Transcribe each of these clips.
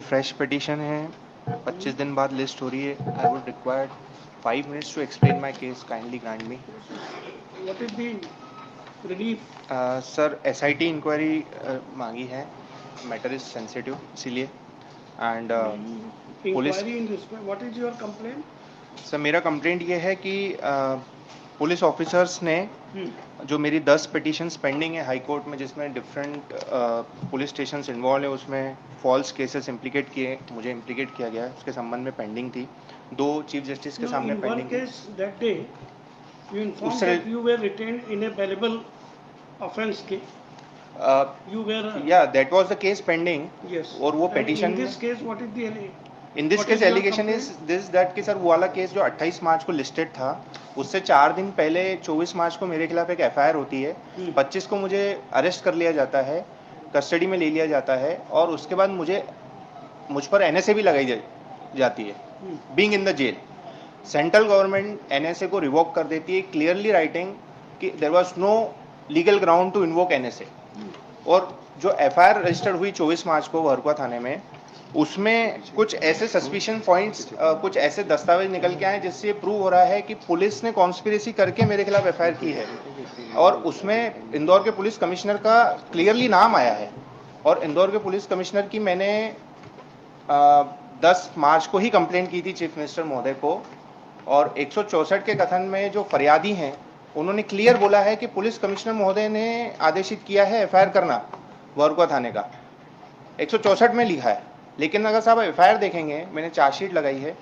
Fresh petition है, 25 दिन बाद लिस्ट हो रही है। I would required 5 minutes to explain my case. Kindly grant me. What is the relief? Sir SIT inquiry मांगी है, मैटर इज सेंसिटिव इसीलिए। And police, Inquiry in respect. What is your complaint? Sir मेरा complaint ये है कि police officers ने जो मेरी 10 पिटीशंस पेंडिंग है हाई कोर्ट में, जिसमें डिफरेंट पुलिस स्टेशन इन्वॉल्व है, उसमें फॉल्स केसेस इम्प्लीकेट किए, मुझे इम्प्लीकेट किया गया है, उसके संबंध में पेंडिंग थी। 2 चीफ जस्टिस के सामने पेंडिंग थी। Case that day, you informed उससे that you were retained in a bailable offence case. You were. या that was the case pending. Yes. और वो And petition in this case, what is the? In this case allegation is this that कि sir वो वाला case जो 28 मार्च को listed था, उससे 4 दिन पहले 24 मार्च को मेरे खिलाफ एक FIR होती है। 25 को मुझे अरेस्ट कर लिया जाता है, कस्टडी में ले लिया जाता है, और उसके बाद मुझ पर NSA भी लगाई जाती है, being in the jail. Central government NSA को रिवोक कर देती है, क्लियरली राइटिंग कि there was no legal ground to invoke NSA। और जो FIR रजिस्टर्ड हुई 24 मार्च को वर्कुआ थाने में, उसमें कुछ ऐसे सस्पिशन पॉइंट्स, कुछ ऐसे दस्तावेज निकल के आए जिससे प्रूव हो रहा है कि पुलिस ने कॉन्स्पिरेसी करके मेरे खिलाफ FIR की है। और उसमें इंदौर के पुलिस कमिश्नर का क्लियरली नाम आया है। और इंदौर के पुलिस कमिश्नर की मैंने 10 मार्च को ही कंप्लेंट की थी चीफ मिनिस्टर महोदय को। और 164 के कथन में जो फरियादी हैं, उन्होंने क्लियर बोला है कि पुलिस कमिश्नर महोदय ने आदेशित किया है FIR करना वर्कुआ थाने का। 164 में लिखा है। लेकिन अगर साहब FIR देखेंगे, मैंने चार्जशीट लगाई है,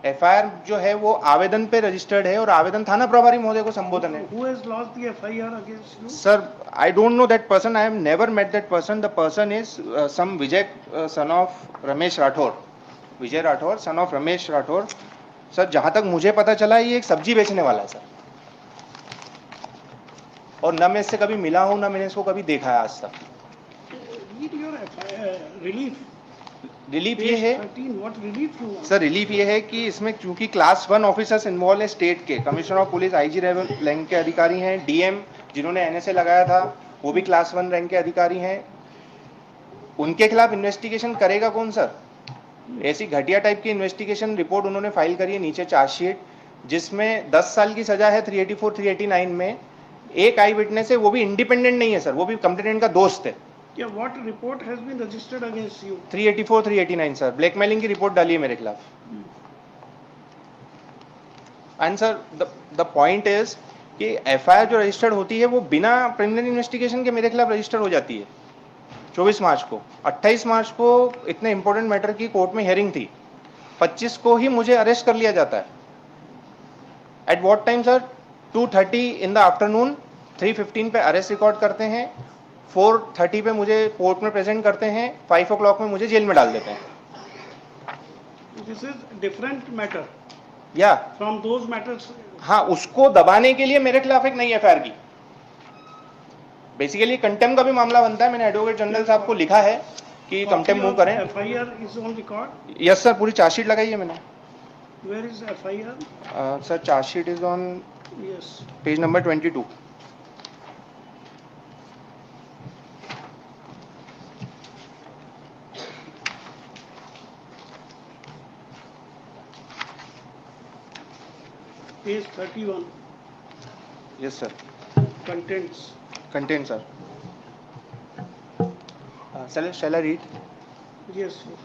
FIR जो है वो आवेदन पे रजिस्टर्ड है और आवेदन थाना प्रभारी महोदय को संबोधन है। Who has lodged the FIR against you? Sir I don't know that person, I have never met that person. The person is some Vijay son of Ramesh Rathore, Vijay Rathore son of Ramesh Rathore. Sir जहां तक मुझे पता चला, ये एक सब्जी बेचने वाला है सर, और न मैं इससे कभी मिला हूं, न मैंने इसको कभी देखा है आज तक। Read your FIR, relief. Relief ये है 13, what relief you want? Sir, relief ये है कि इसमें क्योंकि क्लास 1 ऑफिसर्स इन्वॉल्व है स्टेट के, commissioner of police IG rank के अधिकारी हैं, DM जिन्होंने NSA लगाया था वो भी क्लास 1 रैंक के अधिकारी हैं। उनके खिलाफ इन्वेस्टिगेशन करेगा कौन सर? ऐसी घटिया टाइप की इन्वेस्टिगेशन रिपोर्ट उन्होंने फाइल करी है नीचे चार्जशीट, जिसमें 10 साल की सजा है 384 389 में। एक आई विटनेस है, वो भी इंडिपेंडेंट नहीं है सर, वो भी कंप्लेनेंट का दोस्त है। Yeah, what report has been registered against you? 384 389 sir, blackmailing की रिपोर्ट डाली है मेरे खिलाफ। And sir the point is कि FIR जो रजिस्टर्ड होती है वो बिना प्रिलिमिनरी इन्वेस्टिगेशन के मेरे खिलाफ रजिस्टर हो जाती है 24 मार्च को। 28 मार्च को इतने इंपॉर्टेंट मैटर की कोर्ट में हियरिंग थी, 25 को ही मुझे अरेस्ट कर लिया जाता है। At what time sir? 2:30 in the afternoon. 3:15 पे अरेस्ट रिकॉर्ड करते हैं, 4:30 पे मुझे कोर्ट में प्रेजेंट करते हैं, 5 o'clock में मुझे जेल में डाल देते हैं। This is different matter या from those matters. हाँ, उसको दबाने के लिए मेरे खिलाफ एक नई FIR की। बेसिकली कंटेम्प्ट का भी मामला बनता है। मैंने एडवोकेट जनरल साहब को लिखा है कि कंटेम्प्ट मूव करें। FIR is on record. Yes sir, पूरी चार्जशीट लगाई है मैंने। Where is FIR? Sir chargesheet is on Yes. Page number 22। Page 31. Yes sir. Contents. Content sir. Shall I read? Yes. Sir.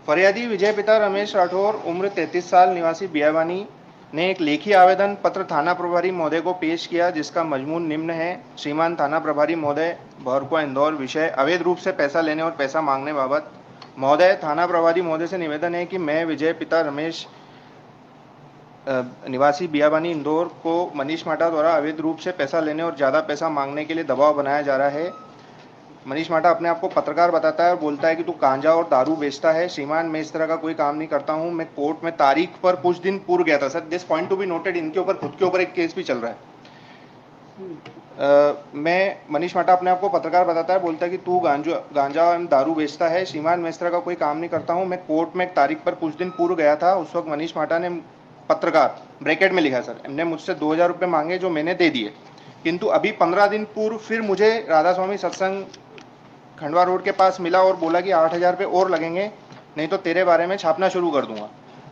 फरियादी विजय पिता रमेश राठौर, उम्र 33 साल, निवासी बियावानी, ने एक लेखी आवेदन पत्र थाना प्रभारी महोदय को पेश किया, जिसका मजमून निम्न है। श्रीमान थाना प्रभारी महोदय, भरकुआ इंदौर। विषय अवैध रूप से पैसा लेने और पैसा मांगने बाबत। महोदय, थाना प्रभारी महोदय से निवेदन है कि मैं विजय पिता रमेश निवासी बियाबानी इंदौर को मनीष माटा द्वारा अवैध रूप से पैसा लेने और ज़्यादा पैसा मांगने के लिए दबाव बनाया जा रहा है। मनीष माटा अपने आप को पत्रकार बताता है और बोलता है कि तू गांजा और दारू बेचता है। श्रीमान, मैं इस तरह का कोई काम नहीं करता हूं। मैं कोर्ट में तारीख पर कुछ दिन पूर्व गया था sir. This point to be noted, इनके ऊपर खुद के ऊपर एक केस भी चल रहा है। मैं मनीष माटा अपने आप को पत्रकार बताता है, बोलता है कि तू गांजा और दारू बेचता है। श्रीमान, मैं इस तरह का कोई काम नहीं करता हूँ। मैं कोर्ट में एक तारीख पर कुछ दिन पूर्व गया था। उस वक्त मनीष माटा ने, पत्रकार ब्रैकेट में लिखा सर, ने मुझसे 2000 रुपये मांगे जो मैंने दे दिए, किंतु अभी 15 दिन पूर्व फिर मुझे राधा स्वामी सत्संग खंडवा रोड के पास मिला और बोला कि 8000 रुपये और लगेंगे। नहीं तो तेरे बारे में छापना शुरू कर दूंगा।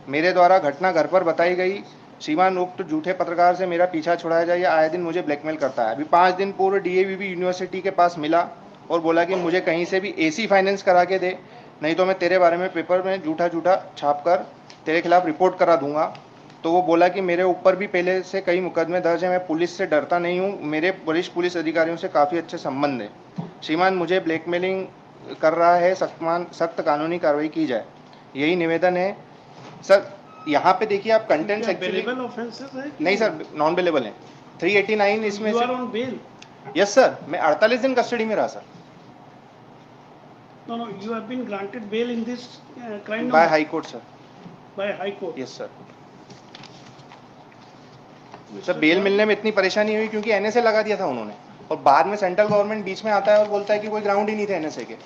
मेरे द्वारा घटना घर पर बताई गई, श्रीमान उक्त झूठे पत्रकार से मेरा पीछा छुड़ाया जाए, या आए दिन मुझे ब्लैकमेल करता है। अभी 5 दिन पूर्व डीएवीवी यूनिवर्सिटी के पास मिला और बोला कि मुझे कहीं से भी एसी फाइनेंस करा के दे, नहीं तो मैं तेरे बारे में पेपर में झूठा झूठा छाप कर तेरे खिलाफ रिपोर्ट करा दूंगा। तो वो बोला कि मेरे ऊपर भी पहले से कई मुकदमे दर्ज हैं, मैं पुलिस से डरता नहीं हूँ, मेरे वरिष्ठ पुलिस अधिकारियों से काफ़ी अच्छे संबंध हैं। श्रीमान मुझे ब्लैकमेलिंग कर रहा है, सख्त कानूनी कार्रवाई की जाए, यही निवेदन है सर। यहाँ पे देखिए आप कंटेंट्स एक्चुअली नहीं सर, नॉन बेलेबल है। 389 इसमें से। यस सर, मैं 48 दिन कस्टडी में रहा sir. No, you have been granted bail in this crime by high court sir. by High Court. Yes sir. Sir bail मिलने में इतनी परेशानी हुई क्योंकि एनएसए लगा दिया था उन्होंने, और बाद में सेंट्रल गवर्नमेंट बीच में आता है और बोलता है कि कोई ग्राउंड ही नहीं थे एनएसए के।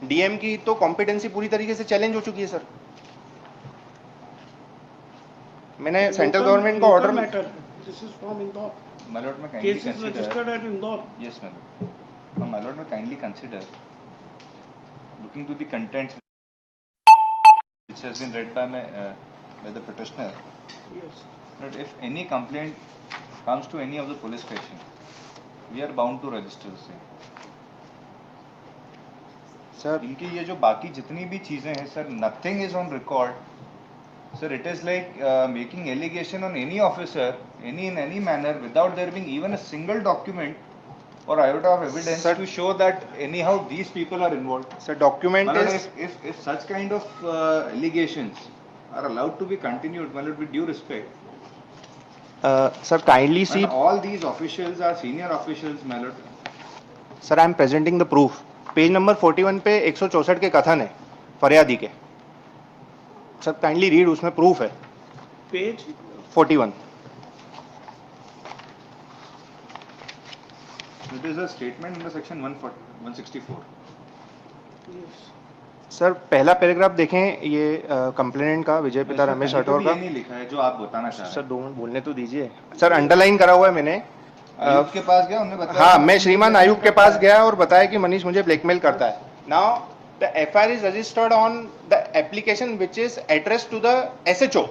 डीएम की तो कॉम्पिटेंसी पूरी तरीके से चैलेंज हो चुकी है सर। मैंने सेंट्रल गवर्नमेंट का order matter, this is from Indore. My lord, may kindly Case is consider. registered at Indore. Yes, my lord. No, my lord, may kindly consider looking to the contents which has been read by by the petitioner. Yes. That if any complaint comes to any of the police station, we are bound to register the same. Sir इनकी ये जो बाकी जितनी भी चीजें हैं sir, nothing is on record. Sir, it is like making allegation on any officer, in any manner, without there being even a single document or iota of evidence Sir, to show that anyhow these people are involved. Sir document My lord, is if such kind of allegations are allowed to be continued, my lord, with due respect, sir kindly C and all these officials are senior officials, my lord. Sir I am presenting the proof. Page number 41 पे 164 के कथन है फरियादी के। Sir kindly read, उसमें proof है। Page 41। It is a statement under section 164. yes. Sir पहला paragraph देखें, ये कंप्लेनेंट का विजय पिता इसमें रमेश कहीं तो राठौर भी का। ये नहीं लिखा है जो आप बताना चाह रहे सर हैं। 2 मिनट बोलने तो दीजिए सर। अंडरलाइन करा हुआ है मैंने। आयुक्त के पास गया, उन्होंने बताया। हाँ, मैं श्रीमान आयुक्त के पास गया और बताया कि मनीष मुझे ब्लैकमेल करता है। Now the FIR is registered on the application which is address to the SHO.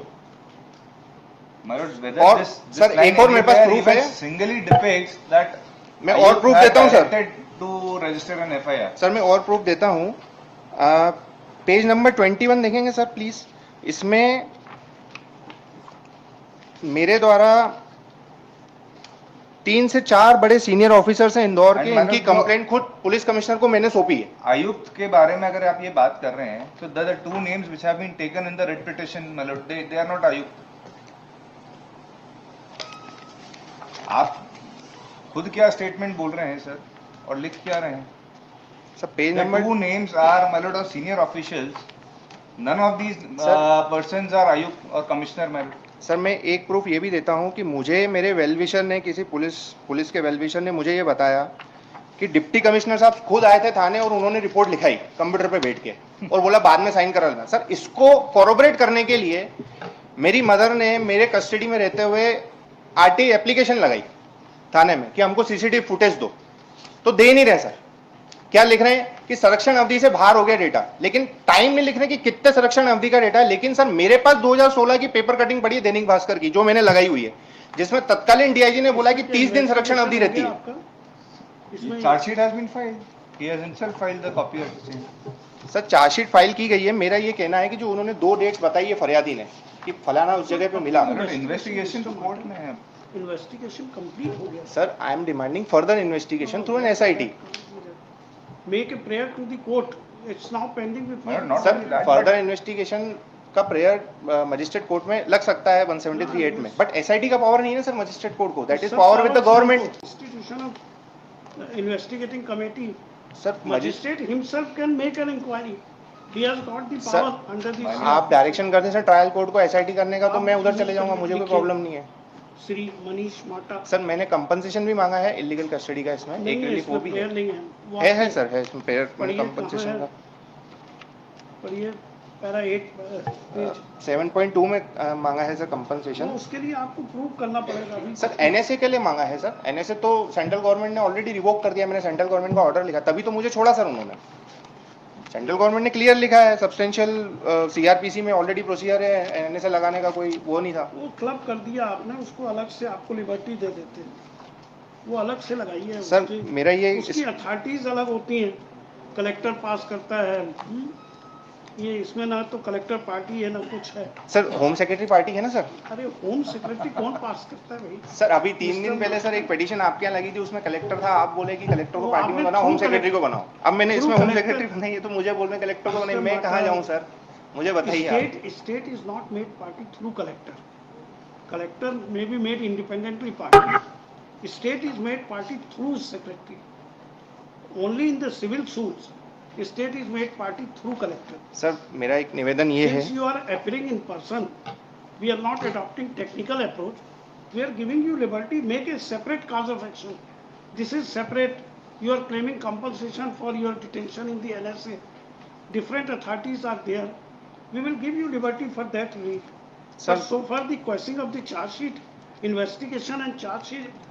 My lord, और whether this सर, line एक और मेरे पास anywhere proof even है। singly depicts that मैं और Ayub proof had देता हूं, sir. directed to register an FIR. Sir मैं और प्रूफ देता हूँ। पेज नंबर 21 देखेंगे सर प्लीज। इसमें मेरे द्वारा 3 से 4 बड़े सीनियर ऑफिसर्स हैं इंदौर के, And इनकी madam, कंप्लेंट खुद पुलिस कमिश्नर को मैंने सौंपी है। आयुक्त के बारे में अगर आप ये बात कर रहे हैं तो the two names which have been taken in the writ petition, my lord, they are not आयुक्त। आप खुद क्या स्टेटमेंट बोल रहे हैं सर, और लिख क्या रहे हैं? Sir page The number two names are, my lord, of senior officials. None of these Sir. persons are आयुक्त और कमिश्नर, my lord. सर मैं एक प्रूफ ये भी देता हूँ कि मुझे मेरे वेलविशर ने, किसी पुलिस के वेलविशर ने मुझे ये बताया कि डिप्टी कमिश्नर साहब खुद आए थे थाने और उन्होंने रिपोर्ट लिखाई कंप्यूटर पे बैठ के और बोला बाद में साइन करा लेना। सर इसको कॉरोबरेट करने के लिए मेरी मदर ने मेरे कस्टडी में रहते हुए आरटीआई एप्लीकेशन लगाई थाने में कि हमको सीसीटीवी फुटेज दो, तो दे नहीं रहे सर। क्या लिख रहे हैं कि संरक्षण अवधि से बाहर हो गया डेटा, लेकिन टाइम में लिख रहे हैं कि कितने संरक्षण अवधि का डेटा है। लेकिन सर मेरे पास 2016 की पेपर कटिंग पड़ी है दैनिक भास्कर की, जो मैंने लगाई हुई है, जिसमें तत्कालीन डीआईजी ने बोला कि 30 दिन संरक्षण अवधि रहती है। Charge sheet has been filed. He has himself filed the copy of the same. Sir chargesheet file की गई है। मेरा ये कहना है कि जो उन्होंने 2 डेट्स बताई है फरियादी ने कि फलाना उस जगह पे मिला। इन्वेस्टिगेशन तो कोर्ट में है। इन्वेस्टिगेशन कंप्लीट हो गया sir I am demanding further investigation through an SIT. Make a prayer to the court, it's now pending with Well, not sir only that, further but investigation का prayer magistrate court में लग सकता है 173(8) में, but SIT का power नहीं है ना सर मजिस्ट्रेट कोर्ट को। That is power with the government. Institution of investigating committee, sir magistrate himself can make an inquiry. He has got the Sir, power under the आप direction करते हैं sir trial court को SIT करने का, तो मैं उधर चले जाऊंगा, मुझे कोई प्रॉब्लम नहीं है। श्री मनीष माटा। सर मैंने कंपनसेशन भी मांगा है इलीगल कस्टडी का, इसमें एक रिलीफ वो भी है। नहीं है वो है सर, है इसमें पेयर पढ़िए कंपनसेशन कहाँ का। है? पढ़िए पैरा 8 पेज। 7.2 में मांगा है सर कंपनसेशन। तो उसके लिए आपको प्रूव करना पड़ेगा अभी। सर एनएसए के लिए मांगा है सर। एनएसए तो सेंट्रल गवर्नमेंट ने ऑलरेडी रिवोक कर दिया, मैंने सेंट्रल गवर्नमेंट का ऑर्डर लिखा, तभी तो मुझे छोड़ा सर उन्होंने। सेंट्रल गवर्नमेंट ने क्लियर लिखा है, सब्सटेंशियल सीआरपीसी में ऑलरेडी प्रोसीजर है, एनएसए लगाने का कोई वो नहीं था। वो क्लब कर दिया आपने, उसको अलग से आपको लिबर्टी दे देते हैं, वो अलग से लगाइए। सर मेरा ये उसकी अथॉरिटीज अलग होती हैं, कलेक्टर पास करता है। ये इसमें ना तो कलेक्टर पार्टी है ना कुछ है। सर होम सेक्रेटरी पार्टी है ना सर। अरे होम सेक्रेटरी कौन पास करता है भाई? सर अभी 3 दिन पहले सर एक पिटीशन आपके यहाँ लगी थी, उसमें कलेक्टर था, आप बोले कि कलेक्टर को वो पार्टी में आपने बनाओ, होम through सेक्रेटरी को बनाओ। अब मैंने through इसमें होम collector- सेक्रेटरी बनाई है तो मुझे बोल रहे हैं कलेक्टर को बनाई, Mr. मैं कहाँ Mata- जाऊँ सर, मुझे बताइए आप। State is not made party through collector. Collector may be made independently party. State is made party through secretary. Only in the civil suits, state is made party through collector. Sir मेरा एक निवेदन ये है, Since you are appearing in person, we are not adopting technical approach. We are giving you liberty, make a separate cause of action. This is separate. You are claiming compensation for your detention in the NSA. Different authorities are there. We will give you liberty for that relief. Sir- But so far the questioning of the charge sheet, investigation and charge sheet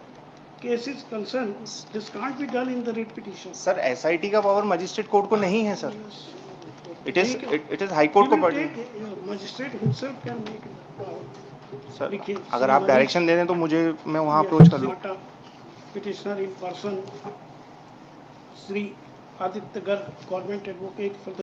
case is concerned, this can't be done in the writ petition. Sir SIT का power magistrate court को नहीं है sir, it is high We court को will party. take, magistrate himself can make sir the case. अगर आप direction दे दें तो मुझे, मैं वहाँ अप्रोच कर लूँ। Petitioner in person, Sri Aditya Garg, government advocate for the